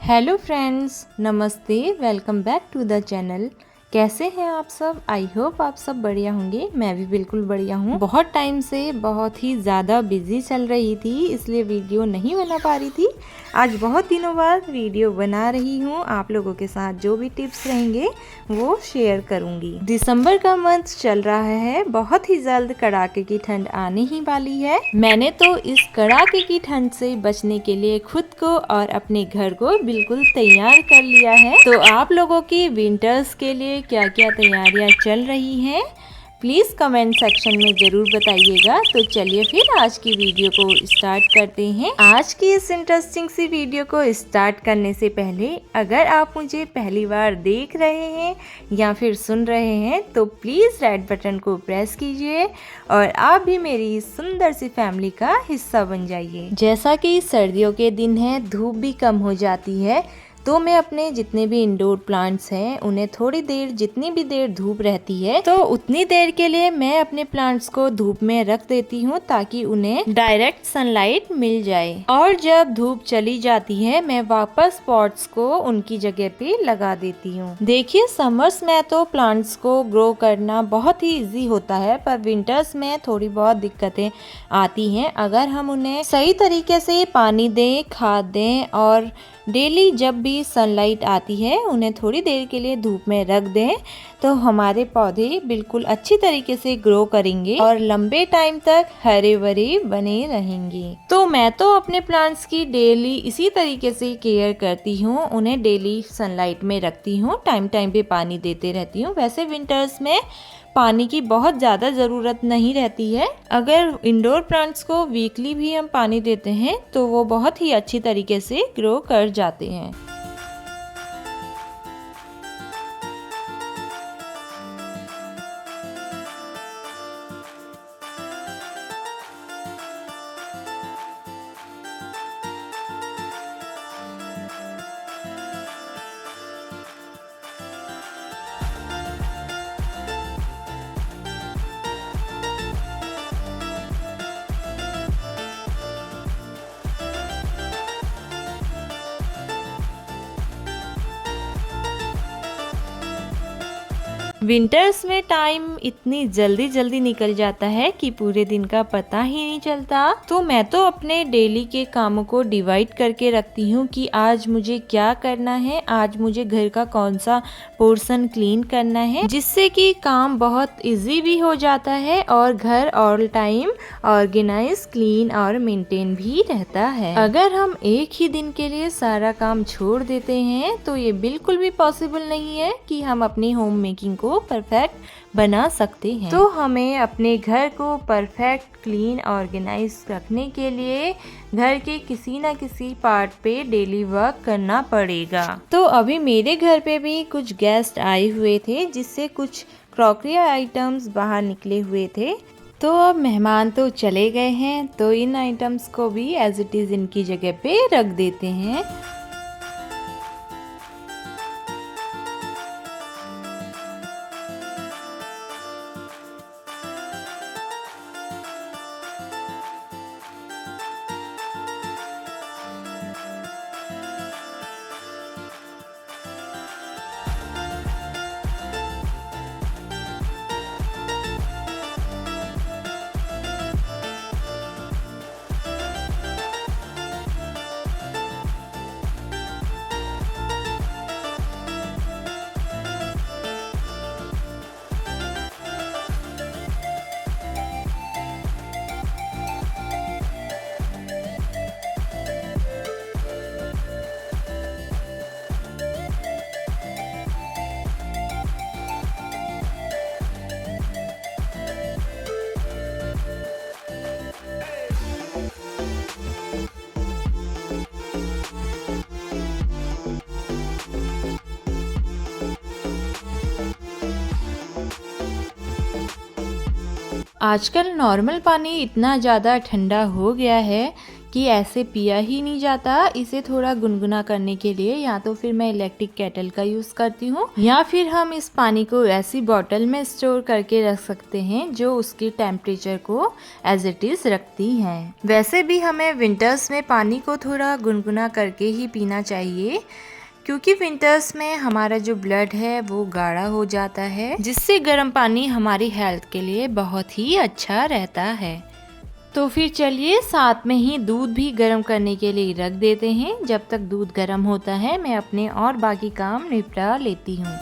Hello friends, नमस्ते। Welcome back to the channel. कैसे हैं आप सब? आई होप आप सब बढ़िया होंगे। मैं भी बिल्कुल बढ़िया हूँ। बहुत टाइम से बहुत ही ज़्यादा बिजी चल रही थी, इसलिए वीडियो नहीं बना पा रही थी। आज बहुत दिनों बाद वीडियो बना रही हूँ। आप लोगों के साथ जो भी टिप्स रहेंगे वो शेयर करूँगी। दिसंबर का मंथ चल रहा है, बहुत ही जल्द कड़ाके की ठंड आने ही वाली है। मैंने तो इस कड़ाके की ठंड से बचने के लिए खुद को और अपने घर को बिल्कुल तैयार कर लिया है। तो आप लोगों की विंटर्स के लिए क्या क्या तैयारियां चल रही हैं, प्लीज़ कमेंट सेक्शन में ज़रूर बताइएगा। तो चलिए फिर आज की वीडियो को स्टार्ट करते हैं। आज की इस इंटरेस्टिंग सी वीडियो को स्टार्ट करने से पहले अगर आप मुझे पहली बार देख रहे हैं या फिर सुन रहे हैं तो प्लीज़ रेड बटन को प्रेस कीजिए और आप भी मेरी सुंदर सी फैमिली का हिस्सा बन जाइए। जैसा कि सर्दियों के दिन है, धूप भी कम हो जाती है, तो मैं अपने जितने भी इंडोर प्लांट्स हैं उन्हें थोड़ी देर, जितनी भी देर धूप रहती है तो उतनी देर के लिए मैं अपने प्लांट्स को धूप में रख देती हूँ ताकि उन्हें डायरेक्ट सनलाइट मिल जाए। और जब धूप चली जाती है मैं वापस पॉट्स को उनकी जगह पे लगा देती हूँ। देखिए, समर्स में तो प्लांट्स को ग्रो करना बहुत ही इजी होता है, पर विंटर्स में थोड़ी बहुत दिक्कतें आती हैं। अगर हम उन्हें सही तरीके से पानी दें, खाद दें और डेली जब भी सनलाइट आती है उन्हें थोड़ी देर के लिए धूप में रख दें तो हमारे पौधे बिल्कुल अच्छी तरीके से ग्रो करेंगे और लंबे टाइम तक हरे भरे बने रहेंगे। तो मैं तो अपने प्लांट्स की डेली इसी तरीके से केयर करती हूँ। उन्हें डेली सनलाइट में रखती हूँ, टाइम टाइम पे पानी देते रहती हूँ। वैसे विंटर्स में पानी की बहुत ज़्यादा ज़रूरत नहीं रहती है। अगर इंडोर प्लांट्स को वीकली भी हम पानी देते हैं तो वो बहुत ही अच्छी तरीके से ग्रो कर जाते हैं। विंटर्स में टाइम इतनी जल्दी जल्दी निकल जाता है कि पूरे दिन का पता ही नहीं चलता। तो मैं तो अपने डेली के कामों को डिवाइड करके रखती हूँ कि आज मुझे क्या करना है, आज मुझे घर का कौन सा पोर्शन क्लीन करना है, जिससे कि काम बहुत इजी भी हो जाता है और घर ऑल टाइम ऑर्गेनाइज, क्लीन और मेंटेन भी रहता है। अगर हम एक ही दिन के लिए सारा काम छोड़ देते हैं तो ये बिल्कुल भी पॉसिबल नहीं है कि हम अपनी होम मेकिंग को परफेक्ट बना सकते हैं। तो हमें अपने घर को परफेक्ट, क्लीन, ऑर्गेनाइज रखने के लिए घर के किसी न किसी पार्ट पे डेली वर्क करना पड़ेगा। तो अभी मेरे घर पे भी कुछ गेस्ट आए हुए थे, जिससे कुछ क्रॉकरी आइटम्स बाहर निकले हुए थे। तो अब मेहमान तो चले गए हैं तो इन आइटम्स को भी एज इट इज इनकी जगह पे रख देते हैं। आजकल नॉर्मल पानी इतना ज़्यादा ठंडा हो गया है कि ऐसे पिया ही नहीं जाता। इसे थोड़ा गुनगुना करने के लिए या तो फिर मैं इलेक्ट्रिक केटल का यूज़ करती हूँ या फिर हम इस पानी को ऐसी बॉटल में स्टोर करके रख सकते हैं जो उसकी टेम्परेचर को एज इट इज़ रखती हैं। वैसे भी हमें विंटर्स में पानी को थोड़ा गुनगुना करके ही पीना चाहिए, क्योंकि विंटर्स में हमारा जो ब्लड है वो गाढ़ा हो जाता है, जिससे गर्म पानी हमारी हेल्थ के लिए बहुत ही अच्छा रहता है। तो फिर चलिए साथ में ही दूध भी गर्म करने के लिए रख देते हैं। जब तक दूध गर्म होता है मैं अपने और बाकी काम निपटा लेती हूँ।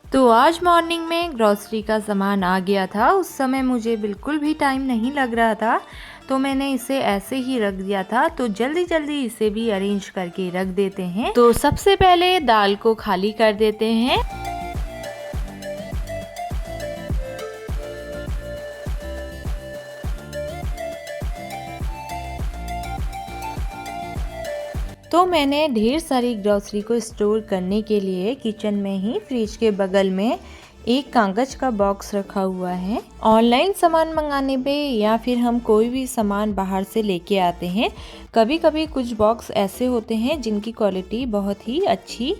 तो आज मॉर्निंग में ग्रॉसरी का सामान आ गया था। उस समय मुझे बिल्कुल भी टाइम नहीं लग रहा था, तो मैंने इसे ऐसे ही रख दिया था। तो जल्दी जल्दी इसे भी अरेंज करके रख देते हैं। तो सबसे पहले दाल को खाली कर देते हैं। तो मैंने ढेर सारी ग्रॉसरी को स्टोर करने के लिए किचन में ही फ्रिज के बगल में एक कागज का बॉक्स रखा हुआ है। ऑनलाइन सामान मंगाने पे या फिर हम कोई भी सामान बाहर से लेके आते हैं, कभी कभी कुछ बॉक्स ऐसे होते हैं जिनकी क्वालिटी बहुत ही अच्छी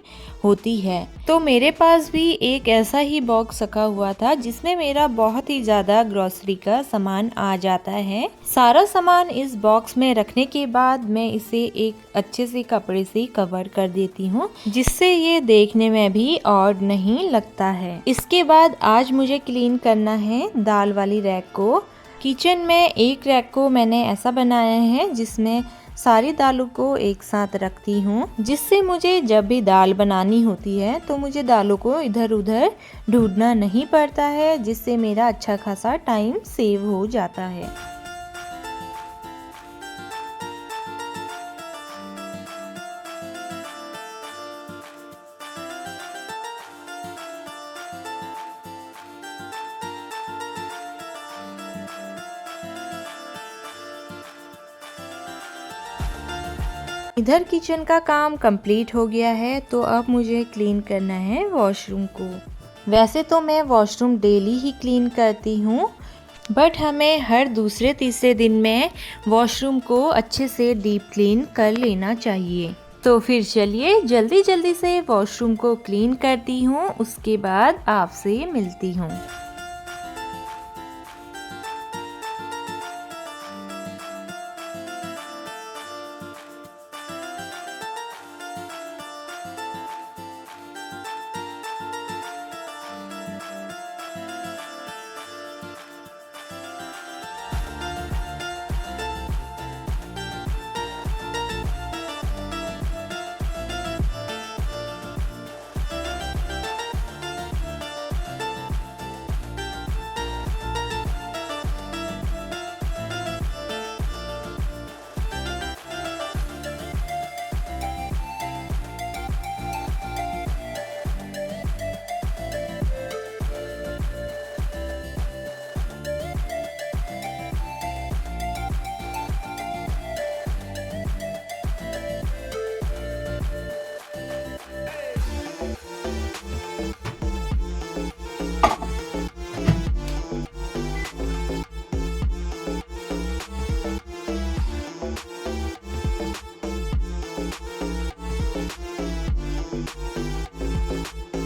होती है। तो मेरे पास भी एक ऐसा ही बॉक्स रखा हुआ था जिसमें मेरा बहुत ही ज़्यादा ग्रॉसरी का सामान आ जाता है। सारा सामान इस बॉक्स में रखने के बाद मैं इसे एक अच्छे से कपड़े से कवर कर देती हूँ, जिससे ये देखने में भी ऑड नहीं लगता है। इसके बाद आज मुझे क्लीन करना है दाल वाली रैक को। किचन में एक रैक को मैंने ऐसा बनाया है जिसमें सारी दालों को एक साथ रखती हूँ, जिससे मुझे जब भी दाल बनानी होती है तो मुझे दालों को इधर उधर ढूंढना नहीं पड़ता है, जिससे मेरा अच्छा खासा टाइम सेव हो जाता है। इधर किचन का काम कंप्लीट हो गया है, तो अब मुझे क्लीन करना है वॉशरूम को। वैसे तो मैं वॉशरूम डेली ही क्लीन करती हूँ, बट हमें हर दूसरे तीसरे दिन में वॉशरूम को अच्छे से डीप क्लीन कर लेना चाहिए। तो फिर चलिए जल्दी जल्दी से वॉशरूम को क्लीन करती हूँ, उसके बाद आपसे मिलती हूँ।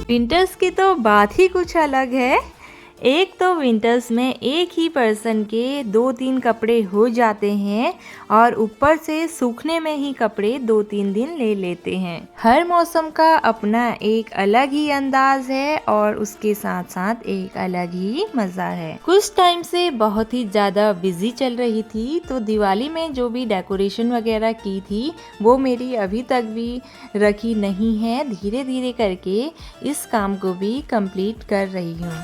विंटर्स की तो बात ही कुछ अलग है। एक तो विंटर्स में एक ही पर्सन के 2-3 कपड़े हो जाते हैं और ऊपर से सूखने में ही कपड़े 2-3 दिन ले लेते हैं। हर मौसम का अपना एक अलग ही अंदाज है और उसके साथ साथ एक अलग ही मज़ा है। कुछ टाइम से बहुत ही ज़्यादा बिजी चल रही थी, तो दिवाली में जो भी डेकोरेशन वगैरह की थी वो मेरी अभी तक भी रखी नहीं है। धीरे धीरे करके इस काम को भी कंप्लीट कर रही हूँ।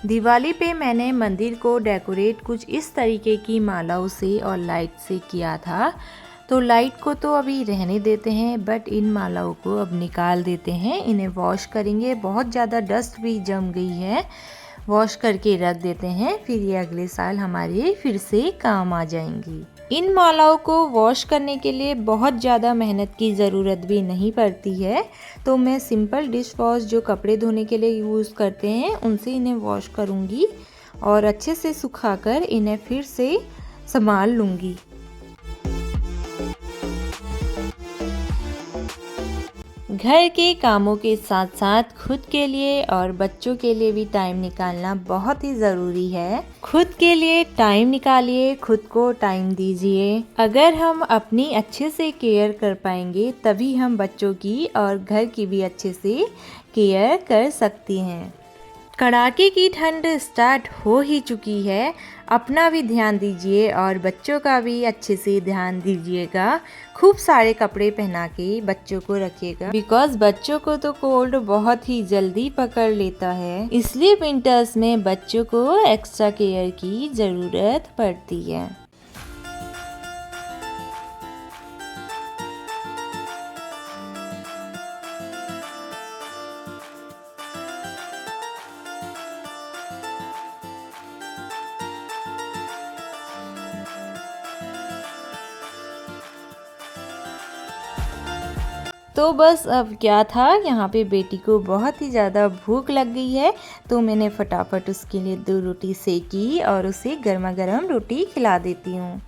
दिवाली पे मैंने मंदिर को डेकोरेट कुछ इस तरीके की मालाओं से और लाइट से किया था। तो लाइट को तो अभी रहने देते हैं, बट इन मालाओं को अब निकाल देते हैं। इन्हें वॉश करेंगे, बहुत ज़्यादा डस्ट भी जम गई है। वॉश करके रख देते हैं, फिर ये अगले साल हमारे फिर से काम आ जाएंगी। इन मालाओं को वॉश करने के लिए बहुत ज़्यादा मेहनत की ज़रूरत भी नहीं पड़ती है। तो मैं सिंपल डिश वॉश जो कपड़े धोने के लिए यूज़ करते हैं उनसे इन्हें वॉश करूँगी और अच्छे से सुखाकर इन्हें फिर से संभाल लूँगी। घर के कामों के साथ साथ खुद के लिए और बच्चों के लिए भी टाइम निकालना बहुत ही ज़रूरी है। खुद के लिए टाइम निकालिए, खुद को टाइम दीजिए। अगर हम अपनी अच्छे से केयर कर पाएंगे तभी हम बच्चों की और घर की भी अच्छे से केयर कर सकती हैं। कड़ाके की ठंड स्टार्ट हो ही चुकी है। अपना भी ध्यान दीजिए और बच्चों का भी अच्छे से ध्यान दीजिएगा। खूब सारे कपड़े पहना के बच्चों को रखिएगा, बिकॉज बच्चों को तो कोल्ड बहुत ही जल्दी पकड़ लेता है। इसलिए विंटर्स में बच्चों को एक्स्ट्रा केयर की ज़रूरत पड़ती है। तो बस अब क्या था, यहाँ पे बेटी को बहुत ही ज़्यादा भूख लग गई है, तो मैंने फटाफट उसके लिए 2 रोटी सेकी और उसे गर्मा गर्म रोटी खिला देती हूँ।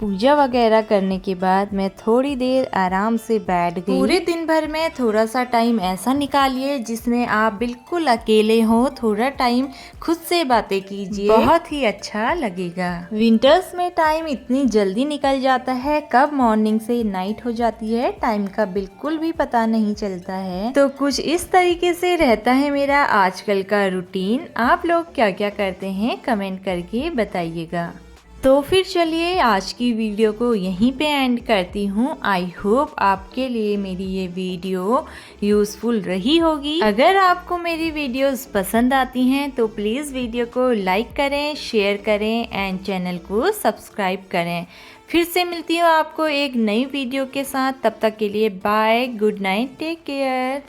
पूजा वगैरह करने के बाद मैं थोड़ी देर आराम से बैठ गई। पूरे दिन भर में थोड़ा सा टाइम ऐसा निकालिए जिसमें आप बिल्कुल अकेले हो, थोड़ा टाइम खुद से बातें कीजिए, बहुत ही अच्छा लगेगा। विंटर्स में टाइम इतनी जल्दी निकल जाता है, कब मॉर्निंग से नाइट हो जाती है टाइम का बिल्कुल भी पता नहीं चलता है। तो कुछ इस तरीके से रहता है मेरा आजकल का रूटीन। आप लोग क्या क्या करते हैं कमेंट करके बताइएगा। तो फिर चलिए आज की वीडियो को यहीं पे एंड करती हूँ। आई होप आपके लिए मेरी ये वीडियो यूज़फुल रही होगी। अगर आपको मेरी वीडियोस पसंद आती हैं तो प्लीज़ वीडियो को लाइक करें, शेयर करें एंड चैनल को सब्सक्राइब करें। फिर से मिलती हूँ आपको एक नई वीडियो के साथ। तब तक के लिए bye, good night, take care.